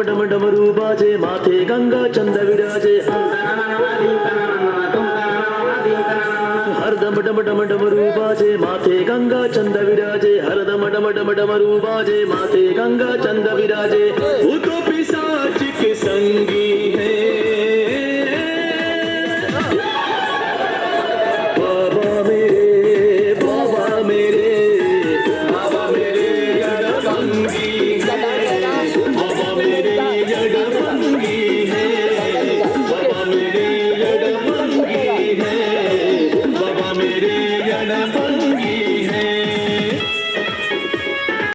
डम डम डमरू बाजे माथे गंगा चंद विराजे हर दम डम डम डमरू बाजे माथे गंगा चंद विराजे हर दम डम डम डमरू बाजे माथे गंगा चंद विराजे भूतो पिशाच के संगी है बाबा मेरे